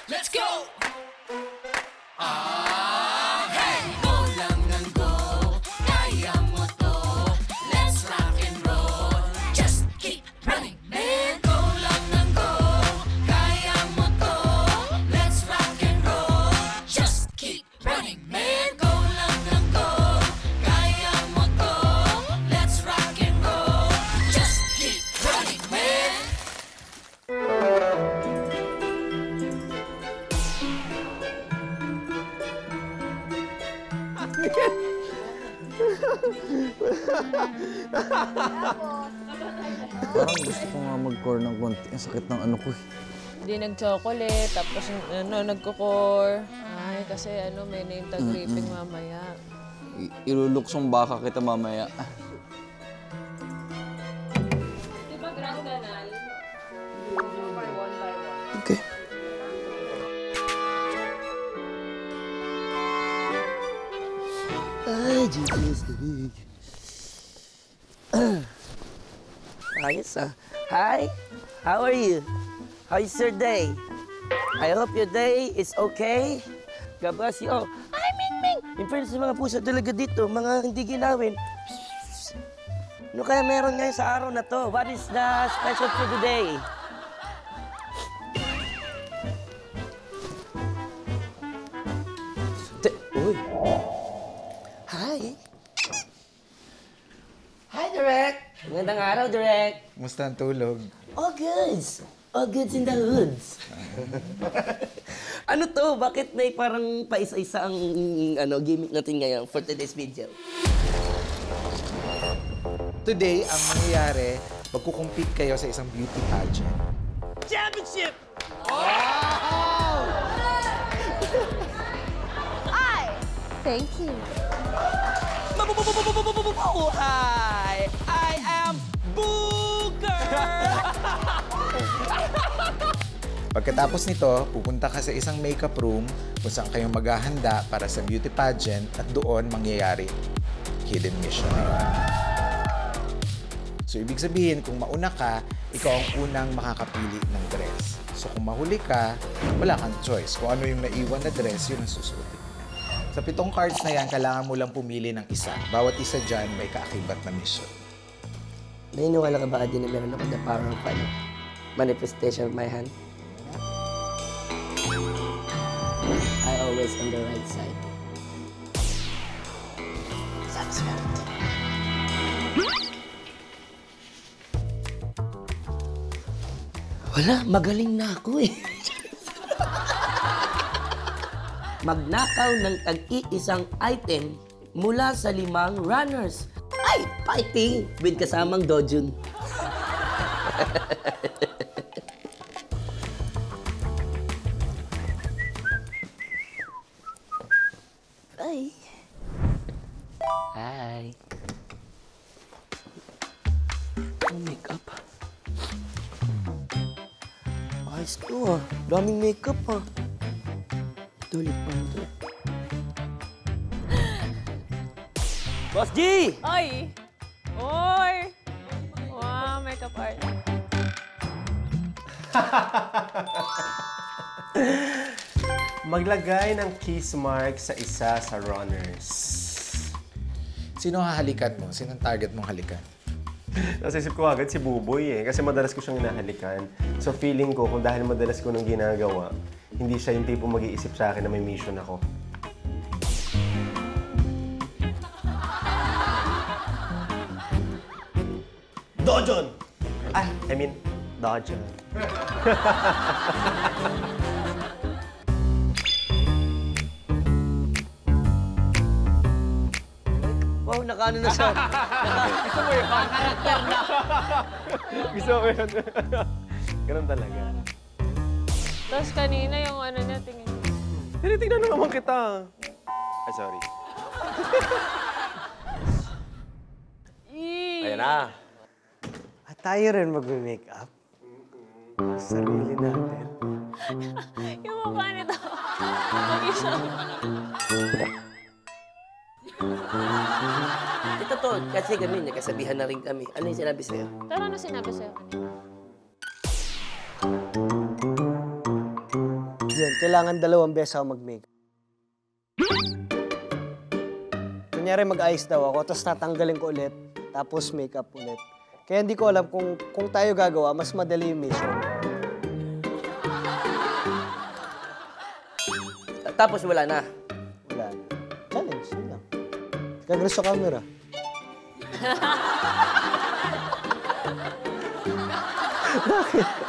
Let's go! Hey! Go lang ng go, kaya mo to. Let's rock and roll. Just keep running, man. Go lang ng go, kaya mo to. Let's rock and roll. Just keep running, man. Go lang ng go, kaya mo to. Let's rock and roll. Just keep running, man. Parang gusto ko nga mag-core ng konti. Ang sakit ng ano ko eh. Hindi nag-chocolate, tapos nagko-core. Ay, kasi may name tag raping mamaya. Iluluksong baka kita mamaya. Di ba Grand Canal? One by one. Okay. Ay, Jesus. Ayos ah. Hi, how are you? How's your day? I hope your day is okay. God bless you all. Ay, Ming! In fairness sa mga puso talaga dito, mga hindi ginawin. Ano kaya meron ngayon sa araw na to? What is the special food today? Uy. Hi. Hi, Direk. Magandang araw, Direk. Kumusta ang tulog? All goods. All goods in the hoods. Ano to? Bakit may parang paisa-isa ang gimmick natin ngayon for today's video? Today, ang mangyayari, magkukumpete kayo sa isang beauty pageant. Championship! Thank you. Hi! I am Booker! Pagkatapos nito, pupunta ka sa isang makeup room kung saan kayong maghahanda para sa beauty pageant at doon mangyayari hidden mission na yun. So, ibig sabihin, kung mauna ka, ikaw ang unang makakapili ng dress. So, kung mahuli ka, wala kang choice. Kung ano yung naiwan na dress, yun ang susuotin. Sa 7 cards na yan, kailangan mo lang pumili ng isa. Bawat isa dyan may kaakibat na mission. Naniniwala ka ba, Adi, na meron ako the power of manifestation of my hand? I always on the right side. Subscribe. Wala, magaling na ako eh. Magnakaw ng tag-iisang item mula sa 5 runners. Ay, fighting with kasamang Dojun. Bye. Hi. Ang makeup. Ayos ko ah. Daming makeup ah. Tulit pa ito. Boss G! Oy! Oy! Wow, makeup art. Maglagay ng kiss mark sa isa sa runners. Sino hahalikan mo? Sino ang target mong halikan? Nasisip ko agad si Buboy eh, kasi madalas ko siyang hinahalikan. So feeling ko, kung dahil madalas ko nung ginagawa, hindi siya yung tipo mag-iisip sa akin na may mission ako. Dojon! I mean, Dojon. Wow, nakaano na siya. Gusto mo yun? Karakter na. Gusto mo yun? Ganun talaga. Tapos kanina yung niya, tingin. Tinitignan na naman kita. Ay, sorry. Ayan na. At tayo rin mag-makeup. Sarili natin. Yung mukha nito. Mag-isa. Ito to, kasi kami, nagkasabihan na rin kami. Ano yung sinabi sa'yo? Pero ano sinabi sa'yo kanina? yan. Kailangan 2 beses ako mag-makeup. Kunyari mag-ayos daw ako, tapos tatanggalin ko ulit, tapos makeup ulit. Kaya hindi ko alam kung tayo gagawa, mas madali yung mission. Tapos wala na. Wala na. Challenge, yun lang. Kagres sa camera.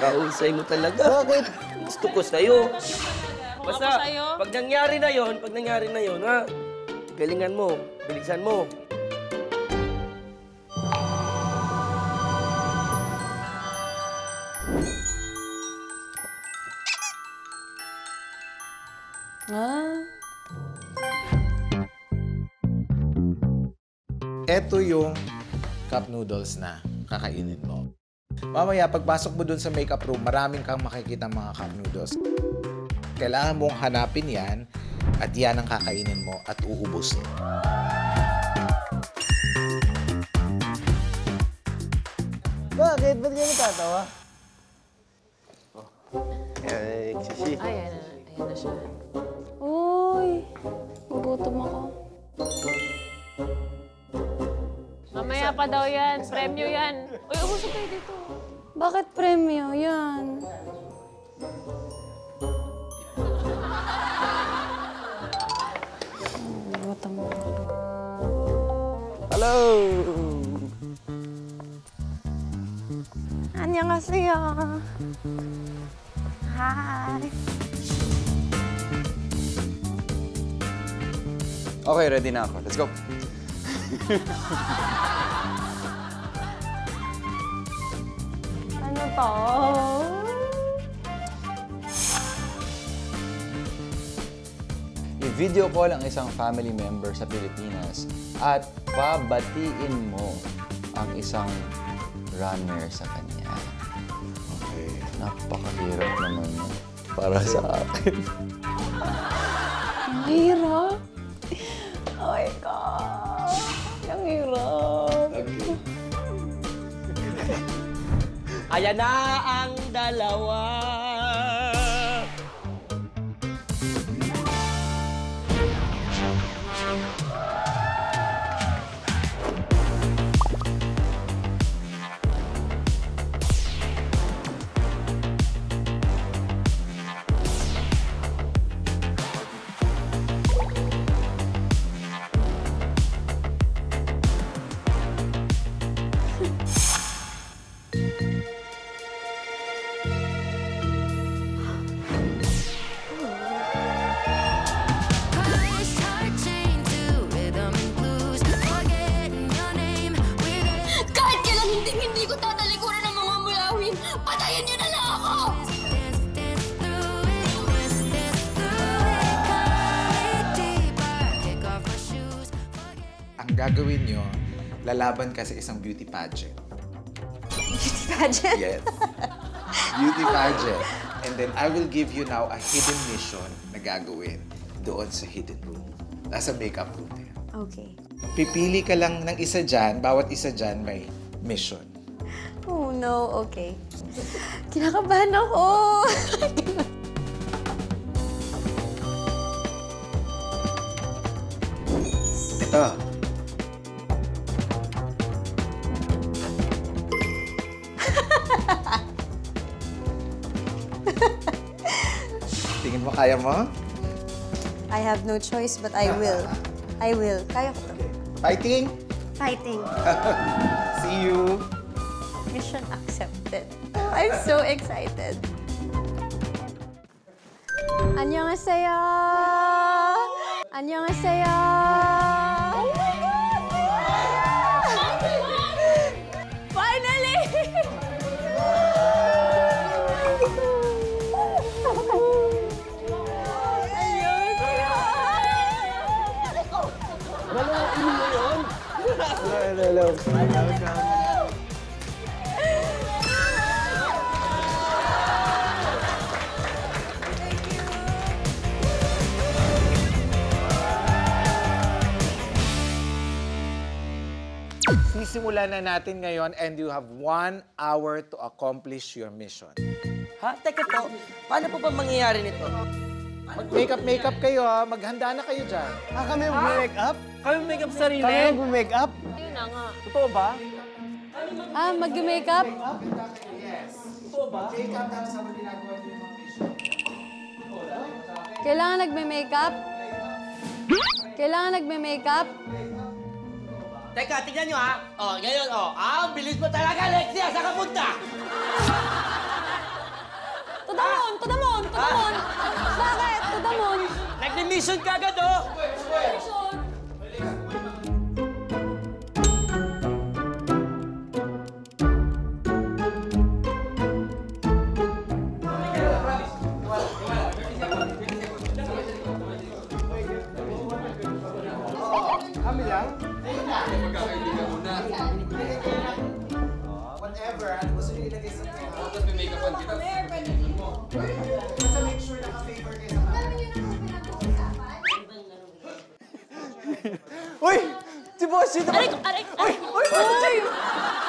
Kausay mo talaga. Bakit? Gusto ko sa'yo. Basta, Basta, pag nangyari na yon, ha? Galingan mo, bilisan mo. Ito yung cup noodles na kakainin mo. Mamaya, pagpasok mo dun sa makeup room, maraming kang makikita mga cup noodles. Kailangan mong hanapin yan at yan ang kakainin mo at uubusin. Bakit? Ba't kayo natatawa? Ay, Shishi. Ayan na siya. Uy, gugutom ako. Mamaya pa daw yan. Premyo yan. Uy, umusok kayo dito. Bakit premyo? Yan. Gugutom ako. Hello! 안녕하세요. Hi. Okay, ready na ako. Let's go. Ano to? I-video call ang isang family member sa Pilipinas at pabatiin mo ang isang runner sa kanya. Okay. Napakahirap naman yun para sa akin. Ang hirap. Oh my God. Ang hirap. Okay. Ayan na ang dalawa. Hearts are chained to rhythm and blues. Forgetting your name. Kahit kailan hindi ko tatalikuran ng mga mulawin. Patayin niyo na lang ako! Dance, dance through it. Dance, dance through it. Come deeper. Kick off my shoes. Ang gagawin nyo, lalaban ka sa isang beauty pageant. Beauty pageant? Yes. Beauty pageant. And then I will give you now a hidden mission na gagawin doon sa hidden room. Nasa makeup room na yan. Okay. Pipili ka lang ng isa dyan, bawat isa dyan may mission. Oh no, okay. Kinakabahan ako. Ito. Tingin mo kaya mo? I have no choice, but I will. I will. Kaya ko to. Fighting! Fighting. See you! Mission accepted. Oh, I'm so excited. 안녕하세요. 안녕하세요. Oh my God! Finally! Hello. Sisimulan na natin ngayon and you have 1 hour to accomplish your mission. Ha? Teka po, paano po ba mangyayari nito? Mag-makeup kayo ha. Maghanda na kayo dyan. Kami mag-make up? Kami make up sarili. Kami mag-make up? Yun na nga. Totoo ba? Mag-makeup? Kailangan nagme-makeup? Kailangan nagme-makeup? Teka, tingnan nyo ha. Oh, ngayon, oh. Ang bilis mo talaga, Lexia. Saan ka punta? Tudamon! Tudamon! Tudamon! Bakit? Tudamon! Nagmi-mission ka agad, oh. Kami lang? Whatever, ano gusto nyo ilagay sa mga. Tapos may make-upan kita. Basta make sure naka-favor kayo sa camera. Uy! Si Bossy! Aray ko! Aray ko! Aray ko! Uy! Bossy!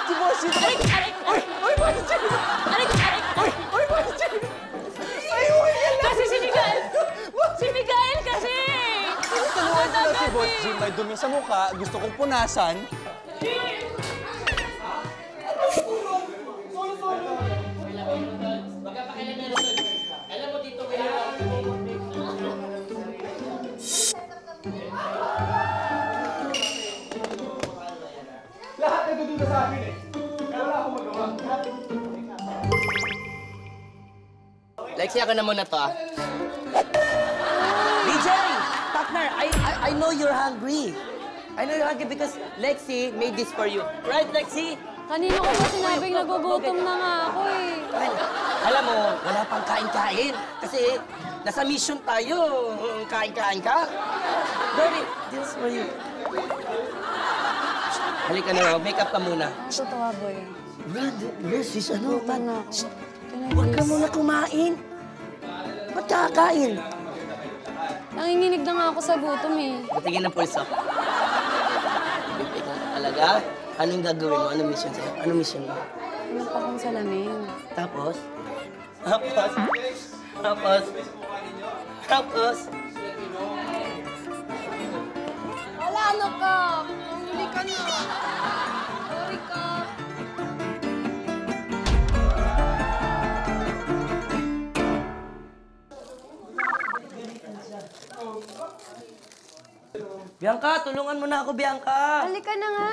Si Bossy! Aray ko! Aray ko! Uy! Bossy! Aray ko! Aray ko! Uy! Bossy! Ay, uy! Kasi si Miguel! Si Miguel kasi! Tulungan ko na si Bossy. May dumi sa mukha. Gusto kong punasan. Lahat nagdududa sa akin eh. Kaya wala akong magawa. Lexia, ako na muna to, ah. DJ! Partner, I know you're hungry. I know you're hungry because Lexi made this for you. Right, Lexi? Kanina ko ba sinabing nagugutom na nga ako eh. Well, alam mo, wala pang kain-kain. Kasi nasa mission tayo. Kain-kain ka. Baby, this is for you. Halika na, make up ka muna. Totoo, boy. Sis, ano? Gutom na ako. Huwag ka muna kumain. Ba't kakain? Nanginginig na nga ako sa gutom eh. Patingin ng pulso. Ikaw talaga? Anong gagawin mo? Anong mission sa'yo? Anong mission mo? Wala pa akong salamin. Tapos? Tapos? Tapos? Tapos? Wala, ano ka? Huli ka na. Sorry ka. Bianca, tulungan mo na ako, Bianca. Halika na nga.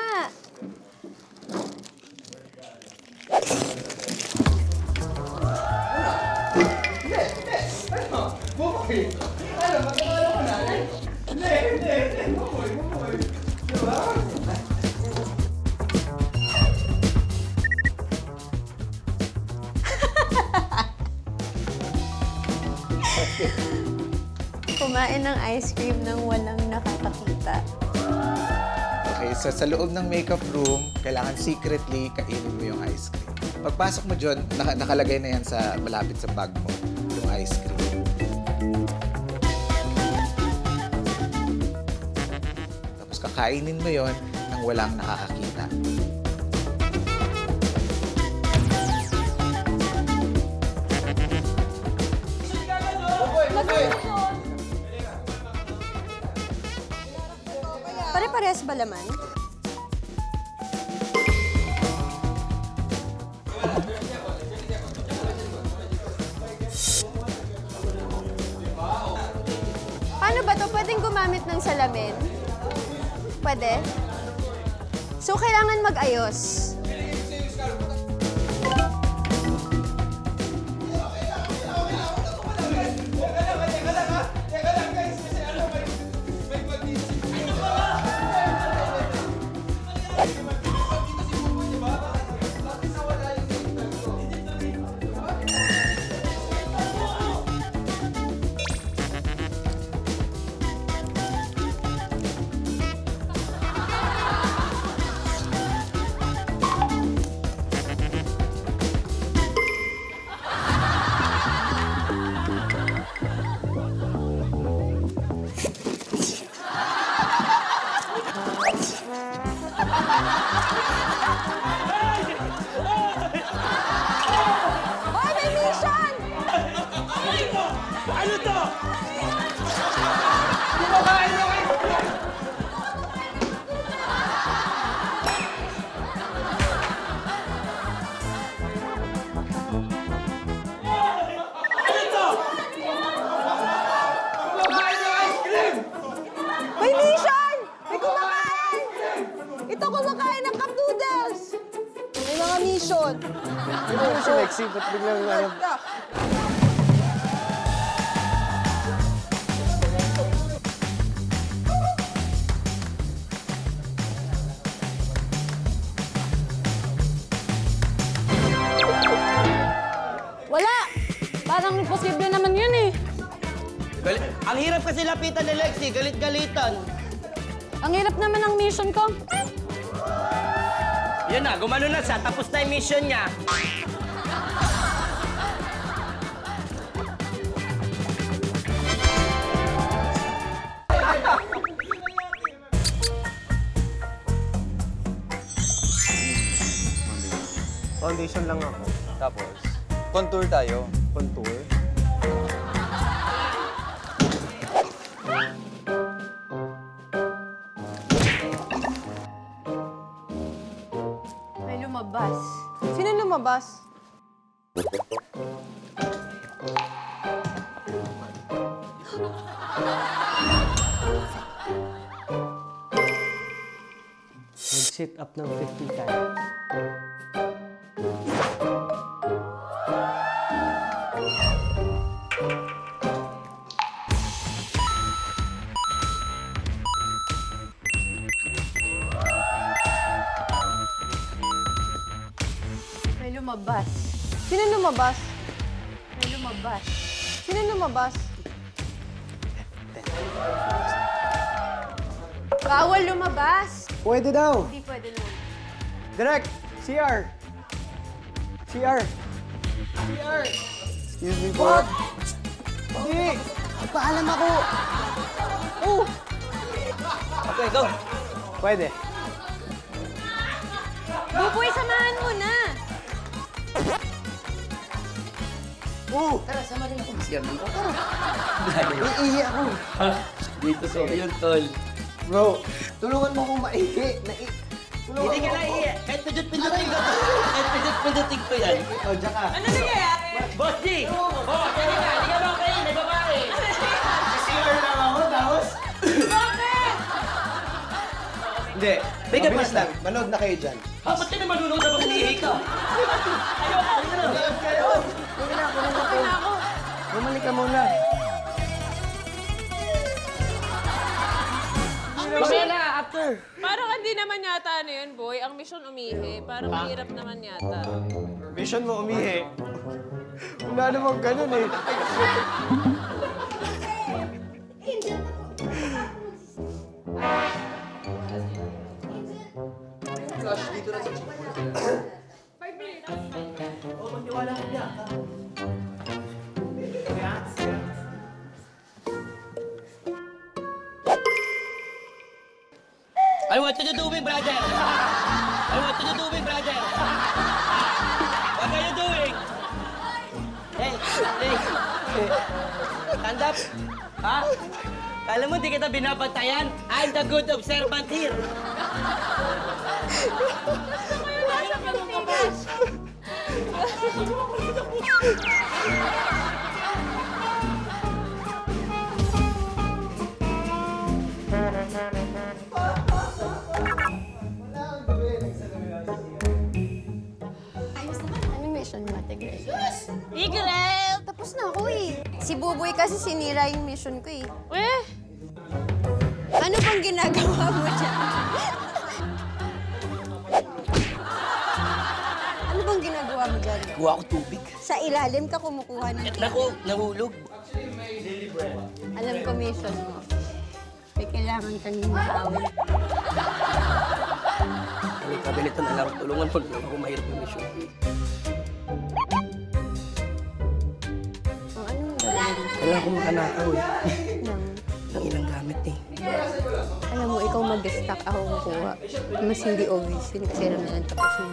Kumain ng ice cream nang walang nakakakita. Okay, so sa loob ng makeup room, kailangan secretly kainin mo yung ice cream. Pagpasok mo dyan, nakalagay na yan sa malapit sa bag mo, yung ice cream. Tapos kakainin mo yon nang walang nakakakita. Pare-parehas ba laman? Paano ba to? Pwedeng gumamit ng salamin? Pwede? So, kailangan mag-ayos. Ano to? Kumakain na kayo! Ano to? Kumakain ng ice cream! May mission! May kumakain! Ito kumakain ng cup noodles! May mga mission. Ito yung si Lexi, ba't biglang ano? Wala! Parang imposible naman yun eh. Ang hirap kasi lapitan ni Lexi, galit-galitan. Ang hirap naman ang mission ko. Yan na, gumano na siya, tapos na yung mission niya. Foundation lang ako. Tapos, contour tayo. Contour. May lumabas. Sino lumabas? Mag-sit up ng 50 times. May lumabas. Sino lumabas? May lumabas. Sino lumabas? Bawal lumabas. Pwede daw. Hindi pwede lumabas. Direct, CR. CR. CR. Excuse me po. Hindi. Nagpaalam ako. Oh. Okay, go. Pwede. Buboy, samahan mo na. Tara, sama rin ako. Siya mo. Iihi ako. Dito sa yun, tol. Bro, tulungan mo akong maihi. Hindi ka naiiya. Kahit pindot-pindutin ko to. Kahit pindot-pindutin ko yan. O, diyan ka. Ano nangyayari? Boss G! Oh, pwede ka. Hindi ka ba kayo? May babae. CR lang ako, tapos... Bakit? Hindi. Bigyan Mabilis mo. lang. Manood na kayo dyan. Ba't ka naman nunod habang hinihi ka? Ayoko, halika na. Okay na ako. Bumalik ka muna. Mamaya na, after. Parang hindi naman yata ano yun, boy. Ang mission umihi. Parang mahirap naman yata. Mission mo umihi. Wala namang ganun eh. I want you to do it, brother. I want you to do it, brother. What are you doing? Hey, hey. Stand up. Ha? Kala mo di kita binabantayan? I'm the good observant here. Anong mission mo, Ate Grace? Tigre! Tapos na ako eh. Si Buboy kasi sinira yung mission ko eh. Eh, Ano bang ginagawa mo dyan? Ano bang ginagawa mo dyan? Kuha ko tubig. Sa ilalim ka kumukuha ng Naku, nahulog. Alam ko mission mo. May kailangan kang hinahawin. Ang kabilitan na lang. Tulungan mo lang ako mahirap yung mission. O, anong gagawin mo? Kailangan ko makanakaw eh. Nang, Ng ilang gamit eh. alam mo, ikaw mag-stack, ako kukuha. Mas hindi obvious yun kasi alam na lang tapos mo.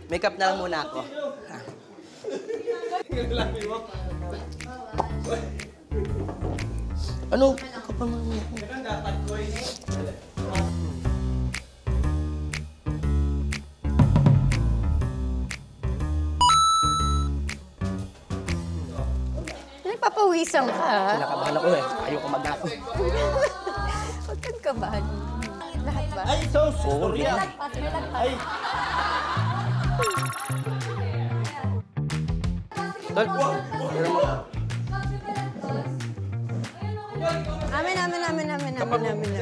Makeup na lang muna ako. Ano? Kapal mo. Nagpapawisan ka, ha? Kinakabahan ako eh. Ayoko mag-ako. Huwag kang kabahan. Lahat ba? Ay, so sorry. Ay. Tol, Amin.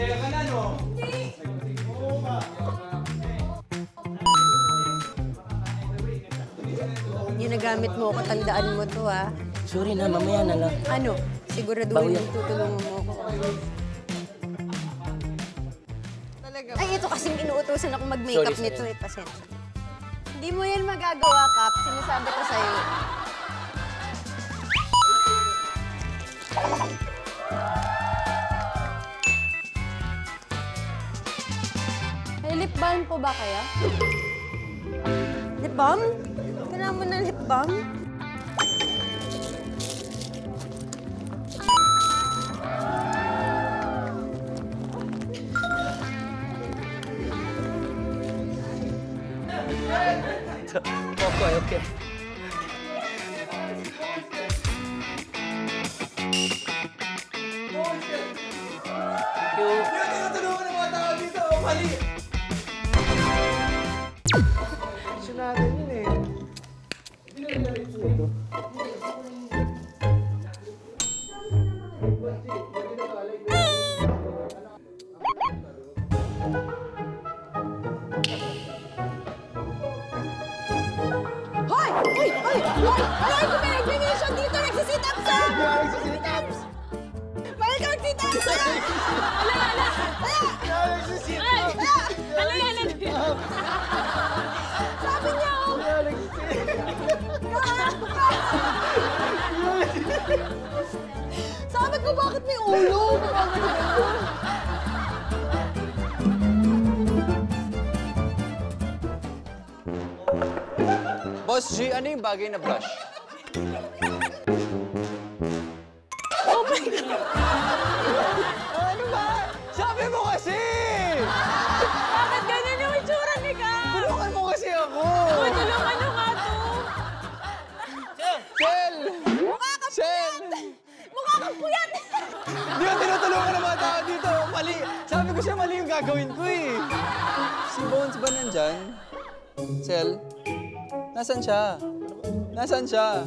Ginagamit mo ako, tandaan mo to, ha? sorry na, mamaya na lang. Ano? Siguraduhin mong tutulungan mo ako. Ay, ito kasing inuutosan ako mag-makeup Sorry. nito, eh. Pasensya. Hindi mo yan magagawa, Kap. Sinasabi ko sa'yo. May lip balm po ba kaya? Lip balm? Kailangan mo ng lip balm? Okay. Hoy! Alam ko may nag-mission dito! Nagsisit up, sir! Bakit ka mag-sit up, sir? Sabi niya, oh! Sabi ko, bakit may ulo? Boss G, ano yung bagay na brush? Oh my God! Ano ba? Sabi mo kasi! Bakit ganyan yung itsura ni Ka? Tulungan mo kasi ako! Tulungan nyo nga to! Shell! Mukha ka Shell! Mukha kang puyat! Di ba tinutulungan ng mga tao dito? Mali! Sabi ko siya mali yung gagawin ko eh. Si Bones ba nandyan? Shell? Nasaan siya? Nasaan siya?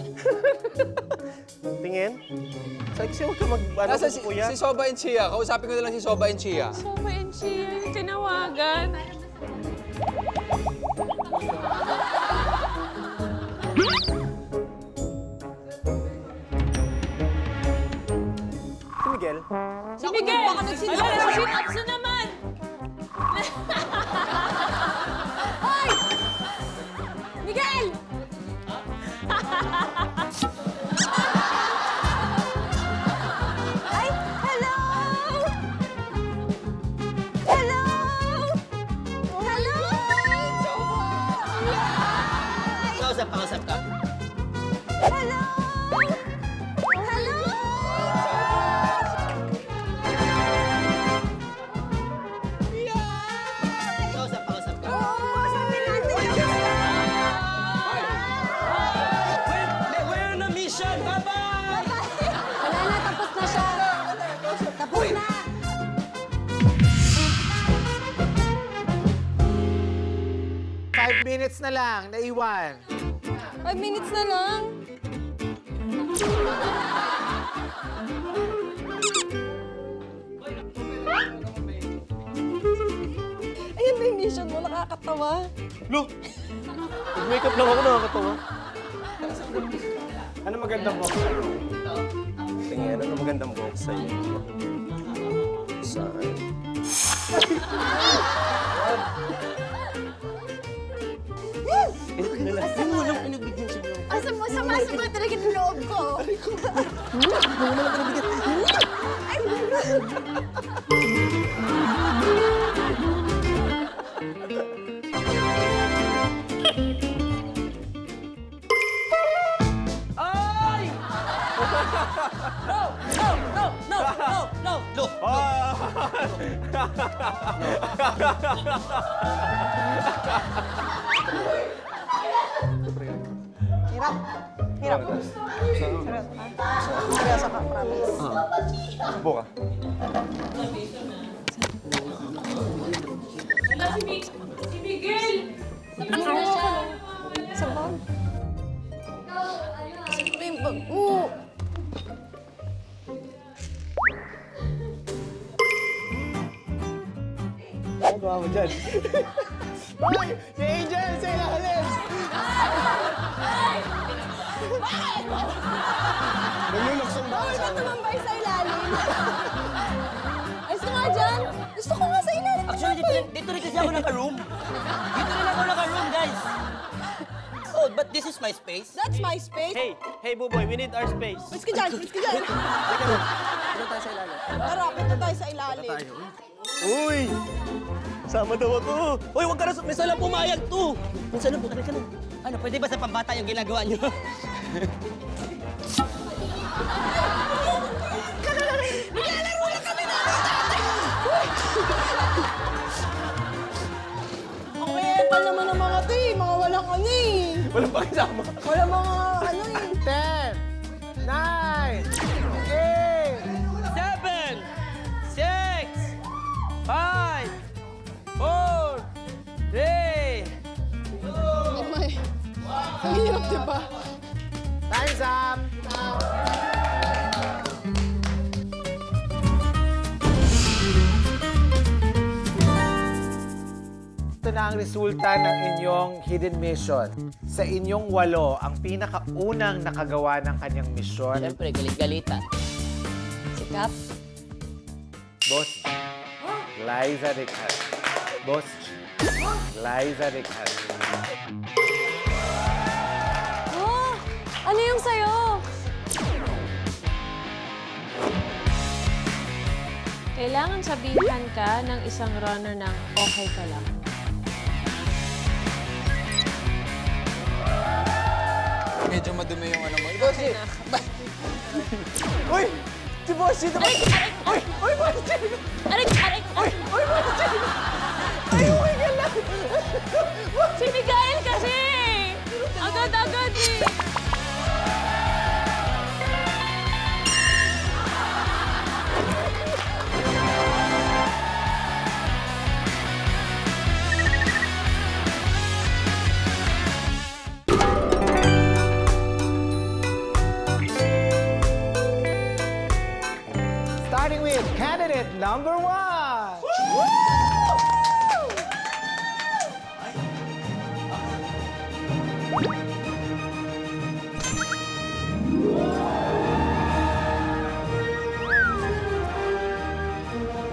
Tingin? Sabi kasi huwag ka Nasaan si Soba and Chia? Kausapin ko na lang si Soba and Chia. Soba and Chia, yung tinawagan. Si Miguel? Si Miguel! Baka nag-sit ups na naman! Hoy! Miguel! Ay! Hello! Hello! Hello! Kausap ka. Hello! Hello! Kausap ka. Oo, sabi natin We're on a mission! Bye-bye! wala na, tapos na siya. Tapos na. Five minutes na lang, naiwan. 5 minutes na lang. Ayan ba yung mission mo? Nakakatawa. Look! Mag-makeup lang ako, nakakatawa. Ano magandang box sa'yo? Tingin, ano magandang box sa'yo? Saan? Asa mo, sama talaga ng loob ko. Hirap. Hirap. Seryoso ka, promise. Buka. Si Miguel! Sa bag. Kasi ko yung bag mo. Ano gawa mo dyan? Hoy! Si Angel! Sa ilalim! Naluluksong ba ako sa amin? Tumambay sa ilalim. Ayos ka nga dyan. Gusto ko nga sa ilalim. Actually, dito rin kasi ako naka-room. Dito rin ako naka-room, guys. Oh, but this is my space. That's my space. Hey, Buboy, we need our space. Pwes ka dyan, pwes ka dyan. Tara, punta tayo sa ilalim. Uy! Sama daw ako. Uy, huwag ka na, may salang pumayag to. May salang pumayag ka na. Ano, pwede ba sa pambata yung ginagawa niyo? Naglalaro lang kami na! Ang kayepal naman ng mga to eh. Mga walang ano eh. Walang pakisama. Walang mga ano eh. 10, 9, 7, 6, 5, 4, 3, Ang hirap, diba? 8. Time's up! Ito na ang resulta ng inyong hidden mission. Sa inyong 8, ang pinakaunang nakagawa ng kanyang misyon, Siyempre, galit-galitan. Si Cap. Boss Liza Rical. Boss Liza Rical. Oh, ano yung sayo? Kailangan sabihan ka ng isang runner ng okay ka lang. Medyo madumi yung ano mo. Bossy! Uy! Si Bossy! Aray! Aray! Uy! Uy, Bossy! Aray! Aray! Uy! Uy, Bossy! Ay, uwi ka lang! Si Miguel kasi! Agad-agad eh! Starting with candidate number 1.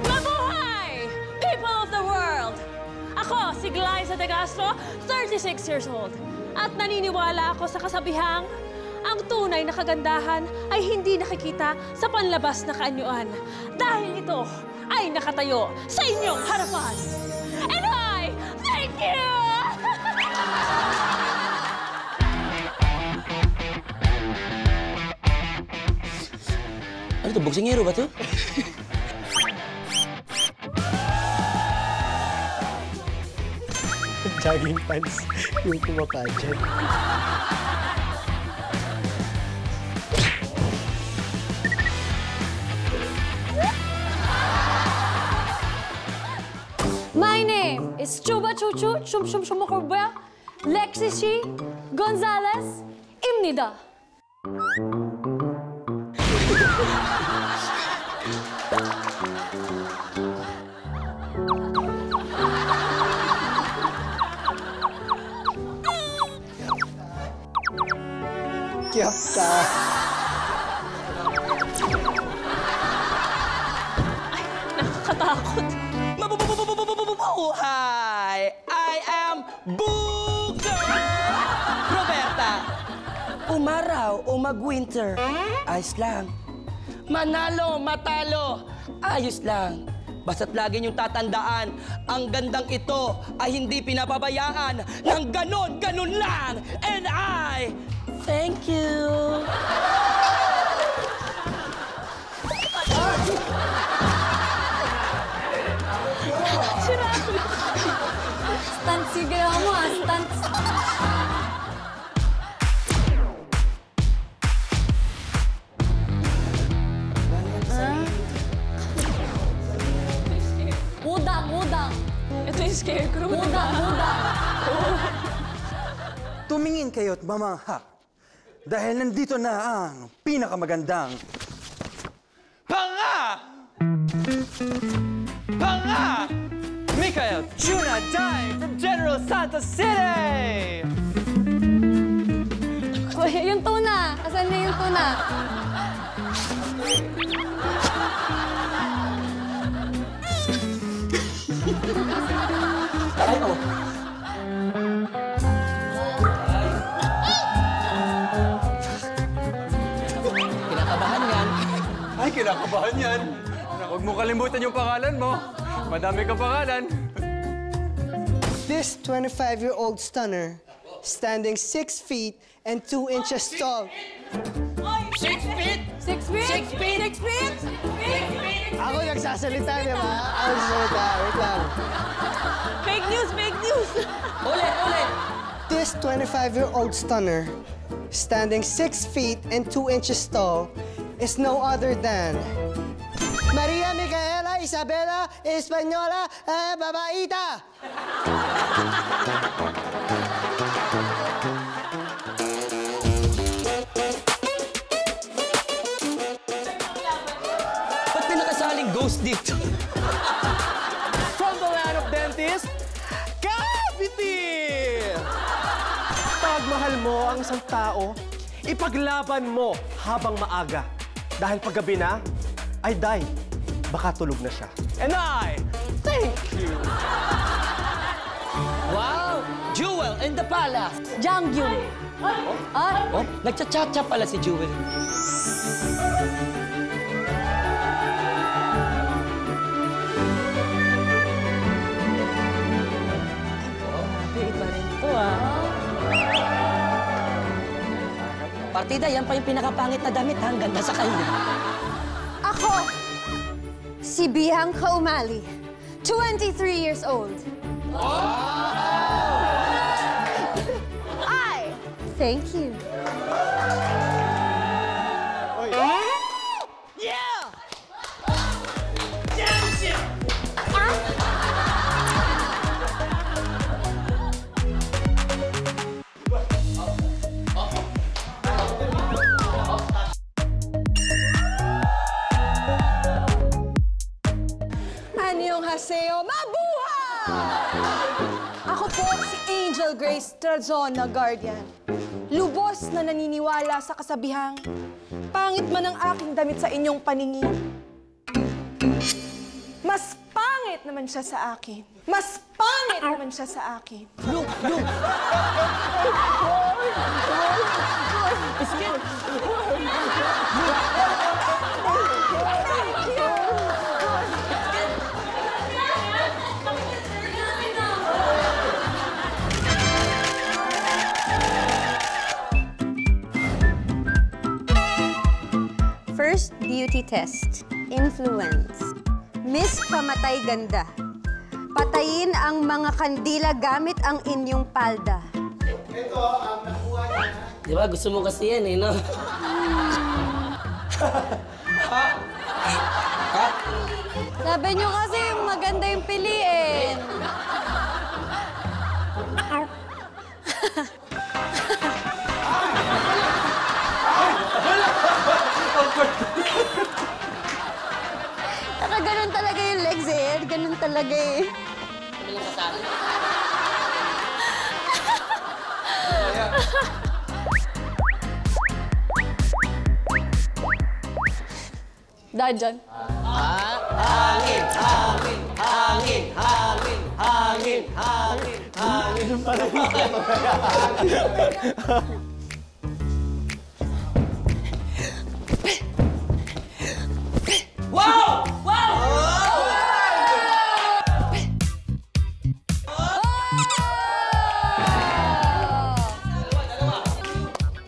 Mabuhay! People of the world! Ako, si Glyza de Castro, 36 years old. At naniniwala ako sa kasabihang, ang tunay na kagandahan ay hindi nakikita sa panlabas na kaanyuan. Dahil ito ay nakatayo sa inyong harapan. And I thank you! Ano to, boksingero ba to? Jogging pants yung kumapadyan. My name is Chuba Chuchu Chum Chum Chumukurba Lexishi Gonzalez Imnida. Kiyapta. Nakakatakot. Mabubuhay! I am Booger! Roberta, umaraw o mag-winter, ayos lang. Manalo, matalo, ayos lang. Basta't lagi niyong tatandaan, ang gandang ito ay hindi pinapabayaan ng ganon lang. And I thank you. sexy ginawa mo, stunts. Mudang. Ito yung scarecrow. Mudang. Tumingin kayo't mamangha. Dahil nandito na ang pinakamagandang Panga! Mikael Tuna Dime from General Santos City! Uy, yung tuna. Asan na yung tuna? Ay, oh. Kinakabahan yan. Ay, kinakabahan yan. Huwag mo kalimutan yung pangalan mo. Madami kang pangalan. This 25-year-old stunner, standing 6 feet and 2 inches tall. 6 feet? 6 feet? Ako nagsasalita, di ba? Ako nagsasalita. Wait lang. Fake news! Ulit! This 25-year-old stunner, standing 6 feet and 2 inches tall, is no other than Maria Micaela Isabela Española Babaita. Ba't may nakasaling ghost dito? From the land of dentists, Cavite! Pag mahal mo ang isang tao, ipaglaban mo habang maaga. Dahil paggabi na, ay die. Baka tulog na siya. And I thank you. Wow! Jewel and the Palace! Jangyun. Oh, nagcha-cha-cha pala si Jewel. Iba rin to, ah. Partida, yan pa yung pinakapangit na damit. Ang ganda sa kanya. Ako, si Bihang Kaumali, 23 years old. I thank you. Annyeonghaseyo, mabuhay! Ako po si Angel Grace Trazona Guardian. Lubos na naniniwala sa kasabihang, pangit man ang aking damit sa inyong paningin. Mas pangit naman siya sa akin. Mas pangit naman siya sa akin. Look! First beauty test. Influence. Miss Pamatay Ganda. Patayin ang mga kandila gamit ang inyong palda. Ito ang nakuha niya. Di ba? Gusto mo kasi yan, eh, no? Sabi niyo kasi maganda yung piliin. Saka ganun talaga yung legs eh. Ganun talaga eh. Dajan. Wow!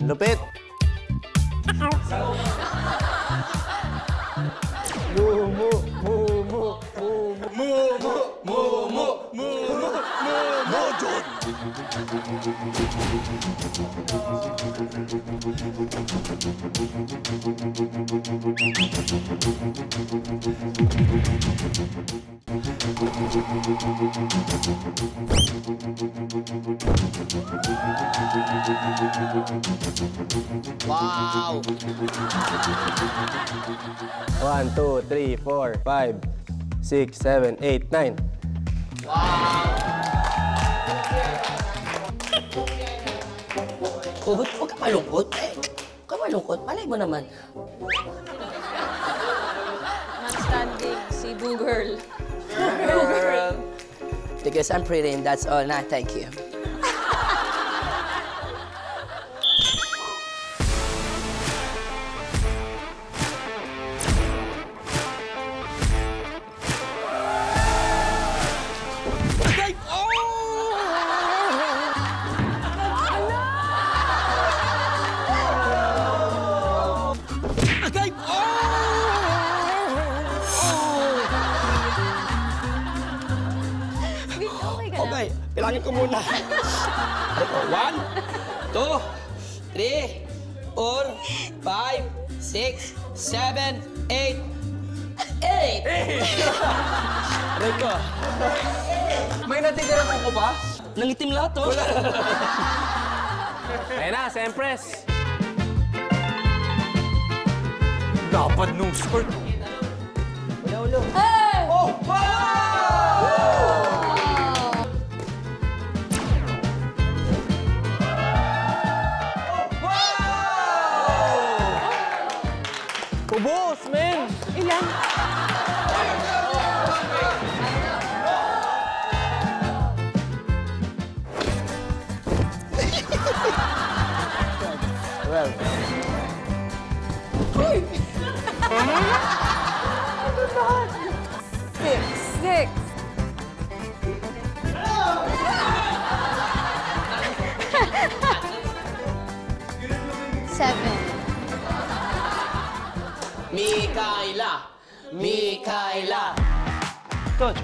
Lupit. Wow! 1, 2, 3, 4, 5, 6, 7, 8, 9. Oh, ba't huwag ka malungkot? Huwag ka malungkot. Malay mo naman. Not standing, si Boo Girl. Because I'm pretty and that's all. Nah, thank you. Okay, bilangin ko muna. 1, 2, 3, 4, 5, 6, 7, 8. 8! Aray ko. May natitira ko ba? Nangitim lahat, oh. Ayan na, sa Empress. Dapat nung skirt. Hey! Oh! Wow! Ubus, men! Ilan? Well, Six. Seven. Mikaela! Coach.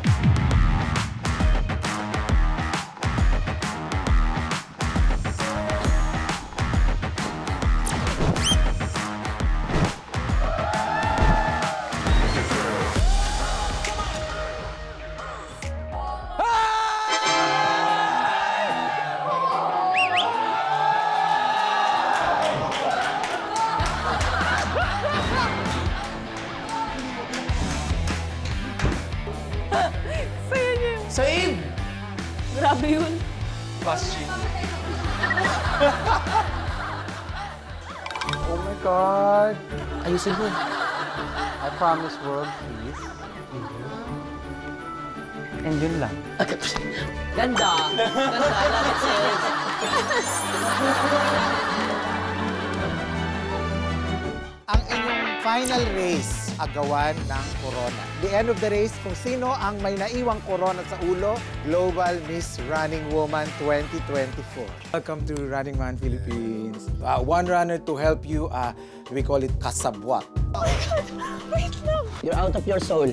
Saib! Grabe yun. Bastion. Oh my God. Ayusin mo. I promise world peace. And yun lang. Ganda. Ganda. I love it, sis. Ang inyong final race, agawan ng corona. The end of the race, kung sino ang may naiwang corona sa ulo, Global Miss Running Woman 2024. Welcome to Running Man Philippines. One runner to help you, we call it kasabwat. You're out of your soul.